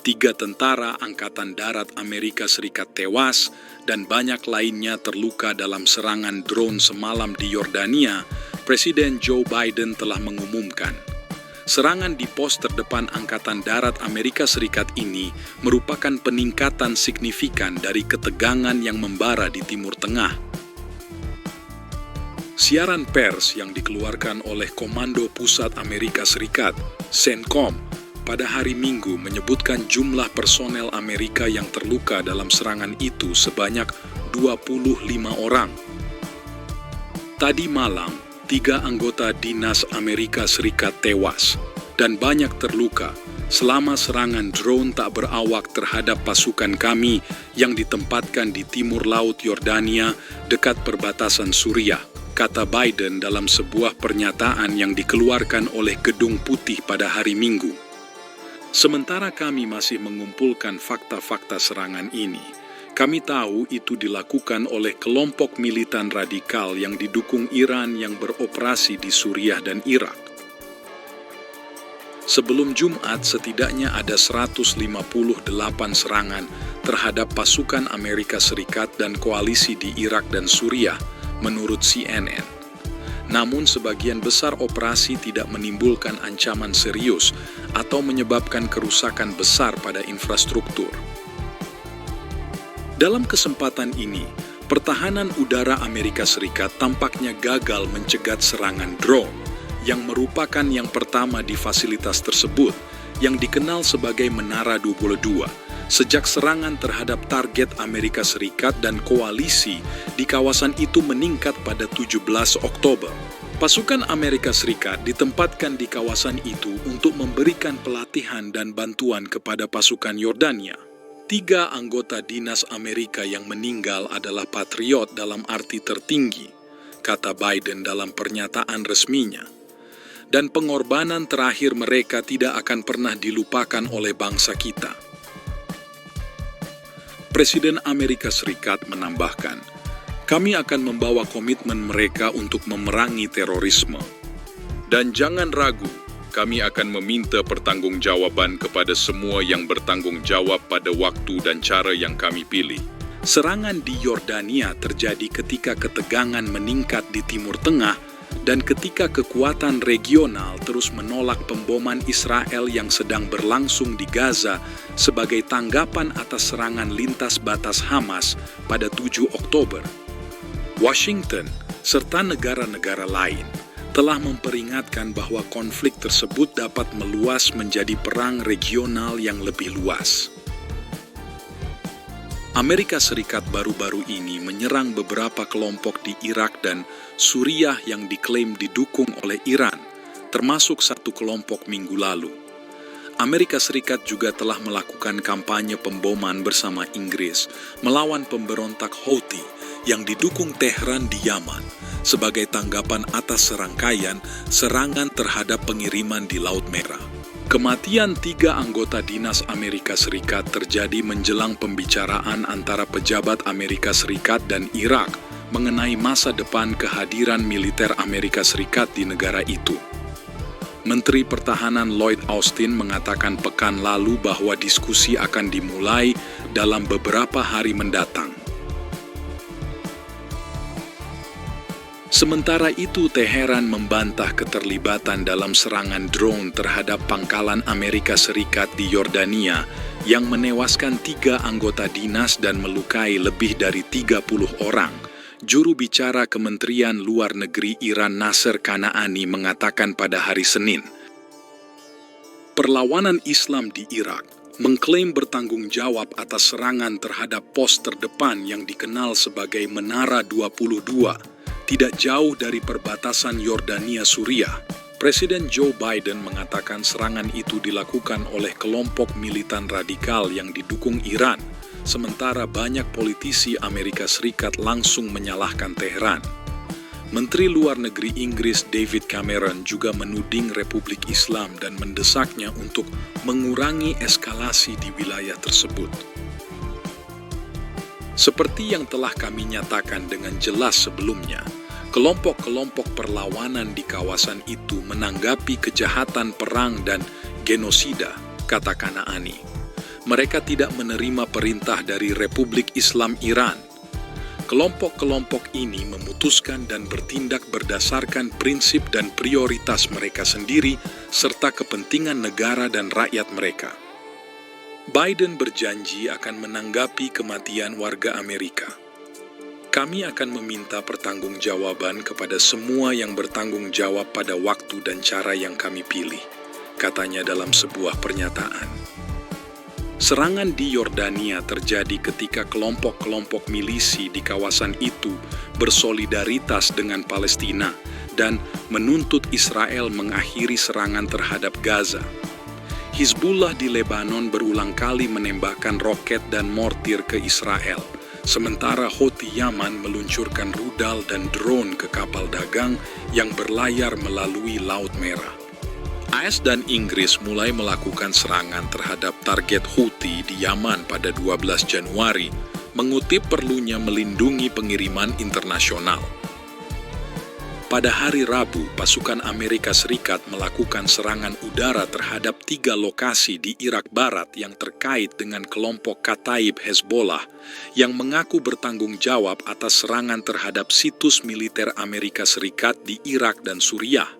3 tentara Angkatan Darat Amerika Serikat tewas dan banyak lainnya terluka dalam serangan drone semalam di Yordania, Presiden Joe Biden telah mengumumkan. Serangan di pos terdepan Angkatan Darat Amerika Serikat ini merupakan peningkatan signifikan dari ketegangan yang membara di Timur Tengah. Siaran pers yang dikeluarkan oleh Komando Pusat Amerika Serikat, CENTCOM, pada hari Minggu menyebutkan jumlah personel Amerika yang terluka dalam serangan itu sebanyak 25 orang. Tadi malam, 3 anggota dinas Amerika Serikat tewas dan banyak terluka selama serangan drone tak berawak terhadap pasukan kami yang ditempatkan di timur laut Yordania dekat perbatasan Suriah, kata Biden dalam sebuah pernyataan yang dikeluarkan oleh Gedung Putih pada hari Minggu. Sementara kami masih mengumpulkan fakta-fakta serangan ini, kami tahu itu dilakukan oleh kelompok militan radikal yang didukung Iran yang beroperasi di Suriah dan Irak. Sebelum Jumat, setidaknya ada 158 serangan terhadap pasukan Amerika Serikat dan koalisi di Irak dan Suriah, menurut CNN. Namun sebagian besar operasi tidak menimbulkan ancaman serius atau menyebabkan kerusakan besar pada infrastruktur. Dalam kesempatan ini, pertahanan udara Amerika Serikat tampaknya gagal mencegat serangan drone, yang merupakan yang pertama di fasilitas tersebut, yang dikenal sebagai Menara 22, sejak serangan terhadap target Amerika Serikat dan koalisi di kawasan itu meningkat pada 17 Oktober. Pasukan Amerika Serikat ditempatkan di kawasan itu untuk memberikan pelatihan dan bantuan kepada pasukan Yordania. 3 anggota dinas Amerika yang meninggal adalah patriot dalam arti tertinggi, kata Biden dalam pernyataan resminya. Dan pengorbanan terakhir mereka tidak akan pernah dilupakan oleh bangsa kita. Presiden Amerika Serikat menambahkan, kami akan membawa komitmen mereka untuk memerangi terorisme. Dan jangan ragu, kami akan meminta pertanggungjawaban kepada semua yang bertanggung jawab pada waktu dan cara yang kami pilih. Serangan di Yordania terjadi ketika ketegangan meningkat di Timur Tengah dan ketika kekuatan regional terus menolak pemboman Israel yang sedang berlangsung di Gaza sebagai tanggapan atas serangan lintas batas Hamas pada 7 Oktober. Washington serta negara-negara lain telah memperingatkan bahwa konflik tersebut dapat meluas menjadi perang regional yang lebih luas. Amerika Serikat baru-baru ini menyerang beberapa kelompok di Irak dan Suriah yang diklaim didukung oleh Iran, termasuk satu kelompok minggu lalu. Amerika Serikat juga telah melakukan kampanye pemboman bersama Inggris melawan pemberontak Houthi yang didukung Tehran di Yaman sebagai tanggapan atas serangkaian serangan terhadap pengiriman di Laut Merah. Kematian 3 anggota dinas Amerika Serikat terjadi menjelang pembicaraan antara pejabat Amerika Serikat dan Irak mengenai masa depan kehadiran militer Amerika Serikat di negara itu. Menteri Pertahanan Lloyd Austin mengatakan pekan lalu bahwa diskusi akan dimulai dalam beberapa hari mendatang. Sementara itu, Teheran membantah keterlibatan dalam serangan drone terhadap pangkalan Amerika Serikat di Yordania yang menewaskan 3 anggota dinas dan melukai lebih dari 30 orang. Juru bicara Kementerian Luar Negeri Iran Nasser Kanaani mengatakan pada hari Senin, perlawanan Islam di Irak mengklaim bertanggung jawab atas serangan terhadap pos terdepan yang dikenal sebagai Menara 22, tidak jauh dari perbatasan Yordania Suriah. Presiden Joe Biden mengatakan serangan itu dilakukan oleh kelompok militan radikal yang didukung Iran, sementara banyak politisi Amerika Serikat langsung menyalahkan Teheran. Menteri Luar Negeri Inggris David Cameron juga menuding Republik Islam dan mendesaknya untuk mengurangi eskalasi di wilayah tersebut. Seperti yang telah kami nyatakan dengan jelas sebelumnya, kelompok-kelompok perlawanan di kawasan itu menanggapi kejahatan perang dan genosida, kata Kanaani. Mereka tidak menerima perintah dari Republik Islam Iran. Kelompok-kelompok ini memutuskan dan bertindak berdasarkan prinsip dan prioritas mereka sendiri serta kepentingan negara dan rakyat mereka. Biden berjanji akan menanggapi kematian warga Amerika. Kami akan meminta pertanggungjawaban kepada semua yang bertanggung jawab pada waktu dan cara yang kami pilih, katanya dalam sebuah pernyataan. Serangan di Yordania terjadi ketika kelompok-kelompok milisi di kawasan itu bersolidaritas dengan Palestina dan menuntut Israel mengakhiri serangan terhadap Gaza. Hizbullah di Lebanon berulang kali menembakkan roket dan mortir ke Israel, sementara Houthi Yaman meluncurkan rudal dan drone ke kapal dagang yang berlayar melalui Laut Merah. AS dan Inggris mulai melakukan serangan terhadap target Houthi di Yaman pada 12 Januari, mengutip perlunya melindungi pengiriman internasional. Pada hari Rabu, pasukan Amerika Serikat melakukan serangan udara terhadap 3 lokasi di Irak Barat yang terkait dengan kelompok Kataib Hezbollah yang mengaku bertanggung jawab atas serangan terhadap situs militer Amerika Serikat di Irak dan Suriah.